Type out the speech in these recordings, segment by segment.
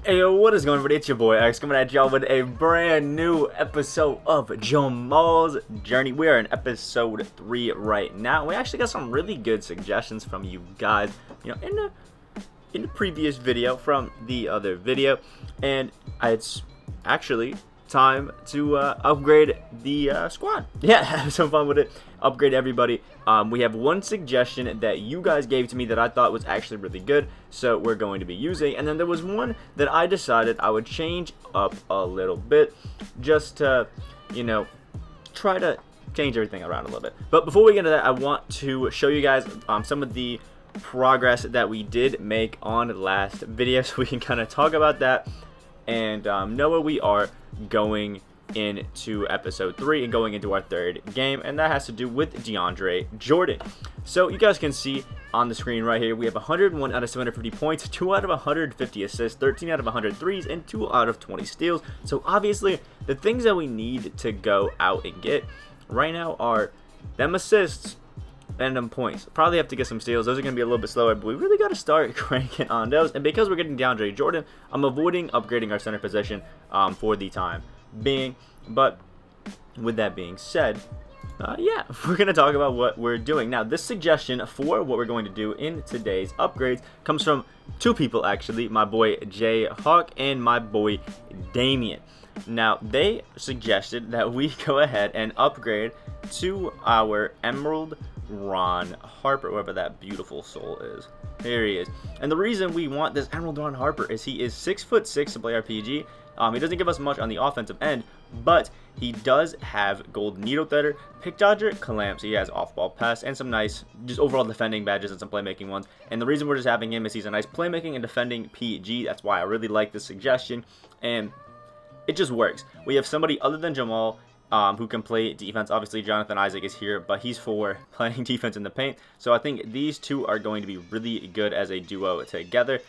Hey yo, what is going on, everybody? It's your boy X coming at y'all with a brand new episode of Jamal's Journey. We are in episode 3 right now. We actually got some really good suggestions from you guys, in the previous video from the other video, and it's actually time to upgrade the squad. Yeah, have some fun with it. Upgrade everybody. We have one suggestion that you guys gave to me that I thought was actually really good, so we're going to be using. And then there was one that I decided I would change up a little bit, just to, try to change everything around a little bit. But before we get into that, I want to show you guys some of the progress that we did make on last video, so we can kind of talk about that and know where we are going into episode 3 and going into our third game, and that has to do with DeAndre Jordan. So you guys can see on the screen right here, we have 101 out of 750 points, 2 out of 150 assists, 13 out of 100 threes, and 2 out of 20 steals. So obviously the things that we need to go out and get right now are them assists and them points. Probably have to get some steals. Those are going to be a little bit slower, but we really got to start cranking on those. And because we're getting DeAndre Jordan, I'm avoiding upgrading our center position for the time being. But with that being said, yeah, we're going to talk about what we're doing. Now, this suggestion for what we're going to do in today's upgrades comes from two people, actually. My boy Jay Hawk and my boy Damien. Now, they suggested that we go ahead and upgrade to our Emerald Ron Harper, whoever that beautiful soul is. Here he is. And the reason we want this Emerald Ron Harper is he is 6'6" to play RPG. He doesn't give us much on the offensive end, but he does have Gold Needle Threader, Pick Dodger, Clamps. He has off-ball pass and some nice, just overall defending badges and some playmaking ones. And the reason we're just having him is he's a nice playmaking and defending PG. That's why I really like this suggestion, and it just works. We have somebody other than Jamal who can play defense. Obviously, Jonathan Isaac is here, but he's for playing defense in the paint. So I think these two are going to be really good as a duo together.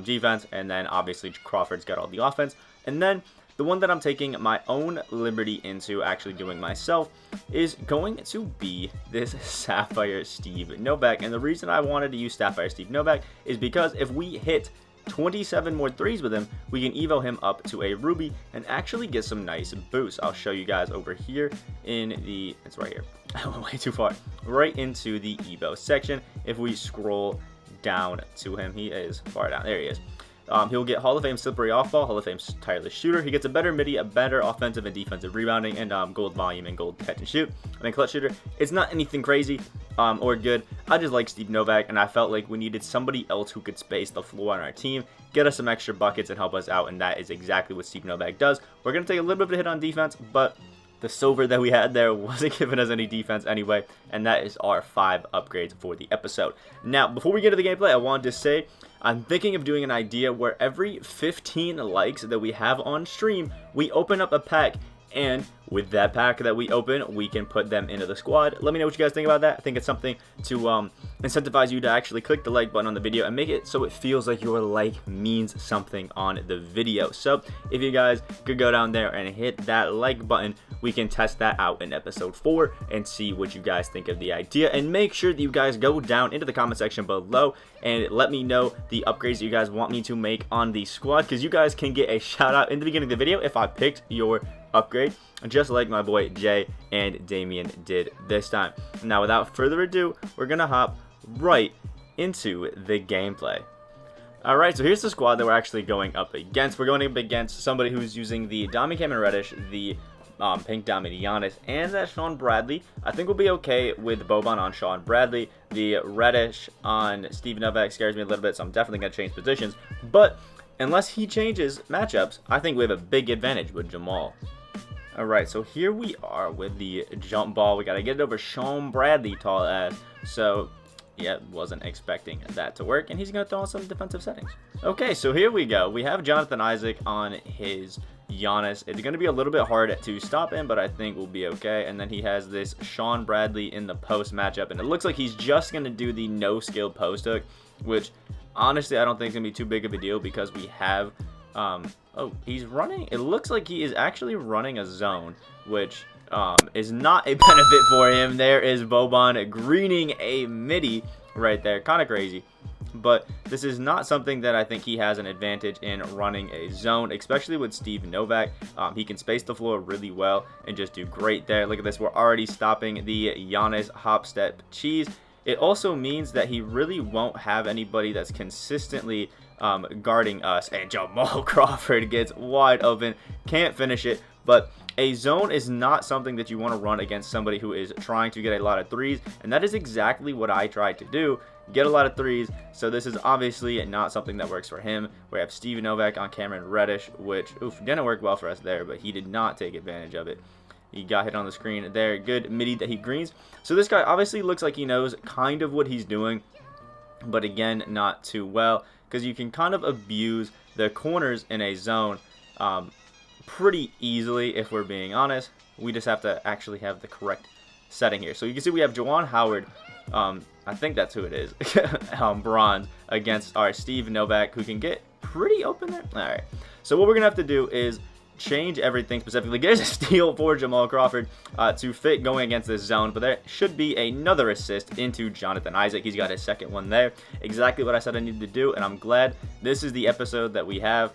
Defense, and then obviously Crawford's got all the offense. And then the one that I'm taking my own liberty into actually doing myself is going to be this Sapphire Steve Novak. And the reason I wanted to use Sapphire Steve Novak is because if we hit 27 more threes with him, we can evo him up to a ruby and actually get some nice boosts. I'll show you guys over here in the, it's right here. I went way too far. Right into the evo section. If we scroll down to him, he is far down. There he is. He'll get Hall of Fame Slippery Off-Ball, Hall of Fame Tireless Shooter. He gets a better midi, a better offensive and defensive rebounding, and gold volume and gold catch and shoot. And then Clutch Shooter. It's not anything crazy or good. I just like Steve Novak, and I felt like we needed somebody else who could space the floor on our team, get us some extra buckets, and help us out, and that is exactly what Steve Novak does. We're going to take a little bit of a hit on defense, but the silver that we had there wasn't giving us any defense anyway, and that is our 5 upgrades for the episode. Now, before we get to the gameplay, I wanted to say I'm thinking of doing an idea where every 15 likes that we have on stream, we open up a pack, and with that pack that we open, we can put them into the squad. Let me know what you guys think about that. I think it's something to incentivize you to actually click the like button on the video and make it so it feels like your like means something on the video. So if you guys could go down there and hit that like button, we can test that out in episode 4 and see what you guys think of the idea. And make sure that you guys go down into the comment section below and let me know the upgrades that you guys want me to make on the squad, because you guys can get a shout out in the beginning of the video if I picked your upgrade, just like my boy Jay and Damien did this time. Now, without further ado, we're gonna hop right into the gameplay. Alright, so here's the squad that we're actually going up against. We're going up against somebody who's using the Dami Cameron Reddish, the Pink Dami Giannis, and that Sean Bradley. I think we'll be okay with Boban on Sean Bradley. The Reddish on Steve Novak scares me a little bit, so I'm definitely going to change positions. But unless he changes matchups, I think we have a big advantage with Jamal. Alright, so here we are with the jump ball. We got to get it over Sean Bradley, tall ass. So, yeah, wasn't expecting that to work. And he's going to throw on some defensive settings. Okay, so here we go. We have Jonathan Isaac on his Giannis. It's going to be a little bit hard to stop him, but I think we'll be okay. And then he has this Sean Bradley in the post matchup. And it looks like he's just going to do the no-skill post hook, which honestly I don't think it's going to be too big of a deal because we have... oh, he's running. It looks like he is actually running a zone, which is not a benefit for him. There is Boban greening a midi right there. Kind of crazy. but this is not something that I think he has an advantage in running a zone, especially with Steve Novak. He can space the floor really well and just do great there. Look at this. We're already stopping the Giannis hop step cheese. It also means that he really won't have anybody that's consistently guarding us. And Jamal Crawford gets wide open. Can't finish it. But a zone is not something that you want to run against somebody who is trying to get a lot of threes. And that is exactly what I tried to do. Get a lot of threes. So this is obviously not something that works for him. We have Steve Novak on Cameron Reddish, which didn't work well for us there, but he did not take advantage of it. He got hit on the screen there. Good midi that he greens. So this guy obviously looks like he knows kind of what he's doing, but again, not too well, because you can kind of abuse the corners in a zone pretty easily, if we're being honest. We just have to actually have the correct setting here. So you can see we have Juwan Howard, I think that's who it is, bronze, against our Steve Novak, who can get pretty open there. All right, so what we're gonna have to do is change everything specifically. There's a steal for Jamal Crawford to fit going against this zone, but there should be another assist into Jonathan Isaac. He's got his second one there. Exactly what I said I needed to do, and I'm glad this is the episode that we have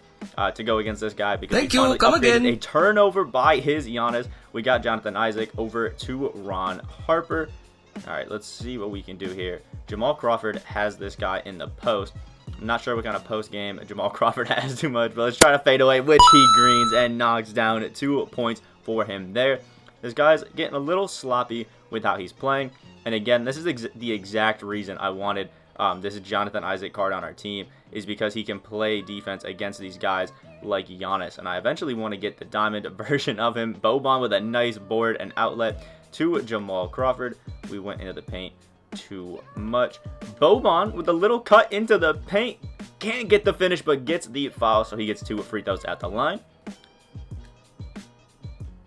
to go against this guy, because thank you. Come again. A turnover by his Giannis. We got Jonathan Isaac over to Ron Harper. All right, let's see what we can do here. Jamal Crawford has this guy in the post. I'm not sure what kind of post game Jamal Crawford has too much, but let's try to fade away, which he greens and knocks down 2 points for him there. This guy's getting a little sloppy with how he's playing. And again, this is the exact reason I wanted this is Jonathan Isaac card on our team, is because he can play defense against these guys like Giannis. And I eventually want to get the diamond version of him. Boban with a nice board and outlet to Jamal Crawford. We went into the paint too much. Boban with a little cut into the paint. Can't get the finish, but gets the foul, so he gets 2 free throws at the line.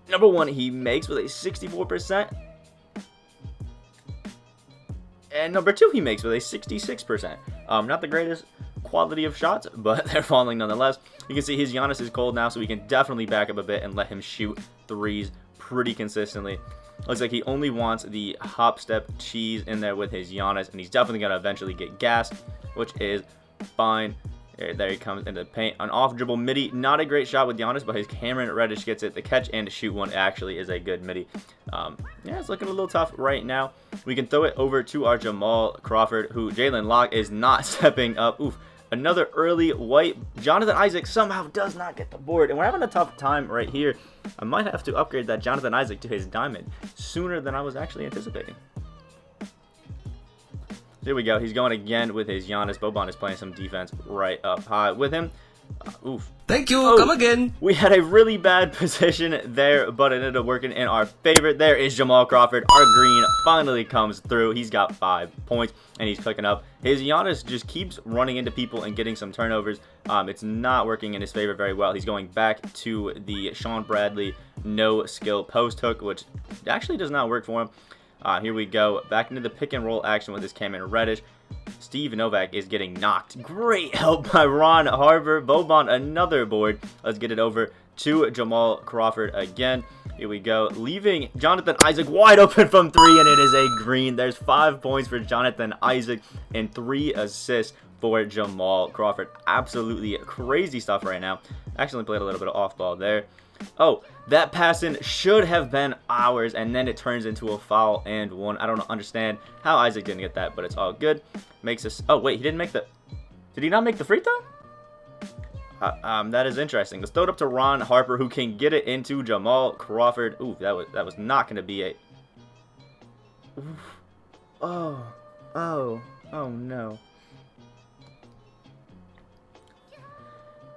Number 1 he makes with a 64%. And number 2 he makes with a 66%. Not the greatest quality of shots, but they're falling nonetheless. You can see his Giannis is cold now, so we can definitely back up a bit and let him shoot threes pretty consistently. Looks like he only wants the hop step cheese in there with his Giannis, and he's definitely going to eventually get gassed, which is fine. There he comes into the paint. An off dribble midi. Not a great shot with Giannis, but his Cameron Reddish gets it. The catch and to shoot one actually is a good midi. Yeah, it's looking a little tough right now. We can throw it over to our Jamal Crawford, who Jalen Locke is not stepping up. Oof. Another early white. Jonathan Isaac somehow does not get the board, and we're having a tough time right here. I might have to upgrade that Jonathan Isaac to his diamond sooner than I was actually anticipating. Here we go. He's going again with his Giannis. Boban is playing some defense right up high with him. Oof. Thank you. Come again. We had a really bad position there, but it ended up working in our favor. There is Jamal Crawford. Our green finally comes through. He's got 5 points, and he's clicking up. His Giannis just keeps running into people and getting some turnovers. It's not working in his favor very well. He's going back to the Sean Bradley no-skill post hook, which actually does not work for him. Here we go. Back into the pick and roll action with his Cameron Reddish. Steve Novak is getting knocked. Great help by Ron Harper. Boban, another board. Let's get it over to Jamal Crawford again. Here we go. Leaving Jonathan Isaac wide open from 3, and it is a green. There's 5 points for Jonathan Isaac and 3 assists for Jamal Crawford. Absolutely crazy stuff right now. Actually played a little bit of off ball there. Oh, that passing should have been ours, and then it turns into a foul and 1. I don't understand how Isaac didn't get that, but it's all good. Makes us. Oh wait, he didn't make the. Did he not make the free throw? That is interesting. Let's throw it up to Ron Harper, who can get it into Jamal Crawford. Ooh, that was not going to be a. Oof. Oh no.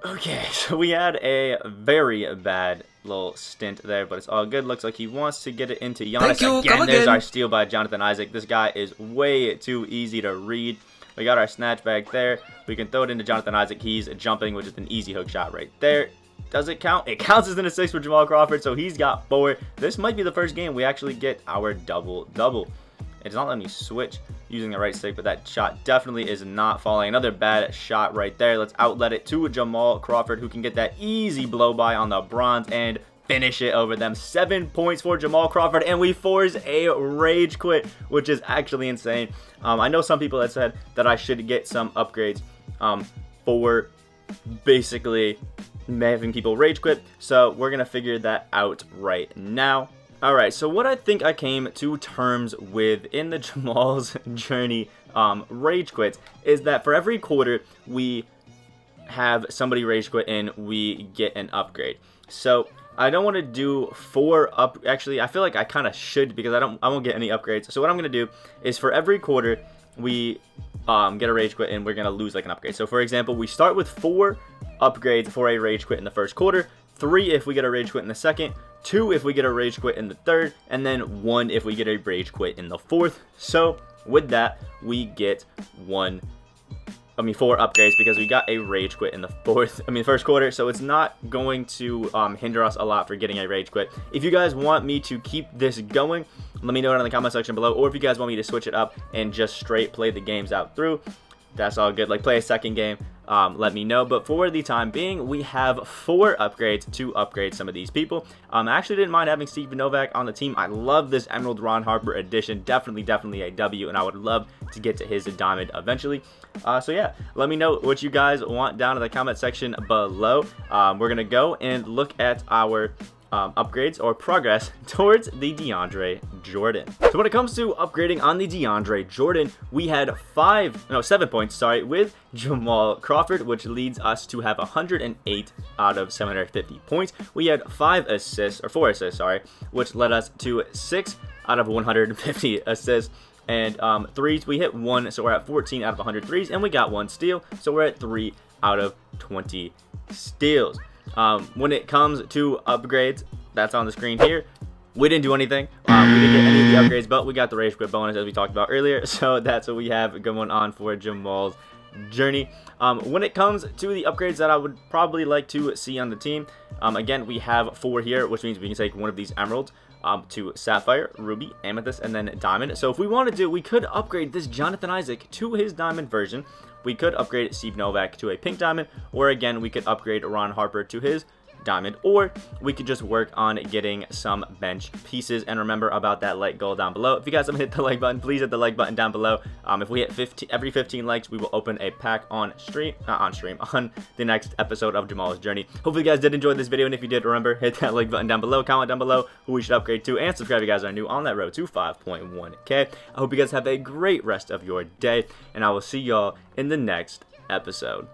Okay, so we had a very bad little stint there, but it's all good. Looks like he wants to get it into Giannis again. There's our steal by Jonathan Isaac. This guy is way too easy to read. We got our snatch back there. We can throw it into Jonathan Isaac. He's jumping, which is an easy hook shot right there. Does it count? It counts as an assist for Jamal Crawford, so he's got 4. This might be the first game we actually get our double-double. It's not letting me switch using the right stick, but that shot definitely is not falling. Another bad shot right there. Let's outlet it to Jamal Crawford, who can get that easy blow by on the bronze and finish it over them. 7 points for Jamal Crawford, and we force a rage quit, which is actually insane. I know some people that said that I should get some upgrades for basically having people rage quit, so we're gonna figure that out right now. Alright, so what I think I came to terms with in the Jamal's journey rage quits is that for every quarter we have somebody rage quit and we get an upgrade. So I don't want to do 4 actually I feel like I kind of should, because I won't get any upgrades. So what I'm gonna do is for every quarter we get a rage quit and we're gonna lose like an upgrade. So for example, we start with 4 upgrades for a rage quit in the first quarter, 3 if we get a rage quit in the second, 2 if we get a rage quit in the third, and then 1 if we get a rage quit in the fourth. So with that we get 4 upgrades because we got a rage quit in the first quarter. So it's not going to hinder us a lot for getting a rage quit. If you guys want me to keep this going, let me know it in the comment section below, or if you guys want me to switch it up and just straight play the games out through, that's all good. Like play a second game, let me know. But for the time being, we have 4 upgrades to upgrade some of these people. I actually didn't mind having Steve Novak on the team. I love this Emerald Ron Harper edition. Definitely a W, and I would love to get to his diamond eventually. So yeah, let me know what you guys want down in the comment section below. We're gonna go and look at our upgrades or progress towards the DeAndre Jordan. So when it comes to upgrading on the DeAndre Jordan, we had 7 points, with Jamal Crawford, which leads us to have 108 out of 750 points. We had 4 assists, which led us to 6 out of 150 assists. And threes, we hit 1, so we're at 14 out of 100 threes, and we got 1 steal, so we're at 3 out of 20 steals. When it comes to upgrades, that's on the screen here. We didn't do anything. We didn't get any of the upgrades, but we got the rage quit bonus as we talked about earlier. So that's what we have going on for Jamal's journey. When it comes to the upgrades that I would probably like to see on the team, again, we have 4 here, which means we can take one of these emeralds to sapphire, ruby, amethyst, and then diamond. So if we want to do, we could upgrade this Jonathan Isaac to his diamond version. We could upgrade Steve Novak to a pink diamond, or again, we could upgrade Ron Harper to his diamond, or we could just work on getting some bench pieces. And remember about that like goal down below. If you guys haven't hit the like button, please hit the like button down below. If we hit every 15 likes, we will open a pack on the next episode of Jamal's journey. Hopefully you guys did enjoy this video, and if you did, remember, hit that like button down below, comment down below who we should upgrade to, and subscribe if you guys are new on that road to 5.1k. I hope you guys have a great rest of your day, and I will see y'all in the next episode.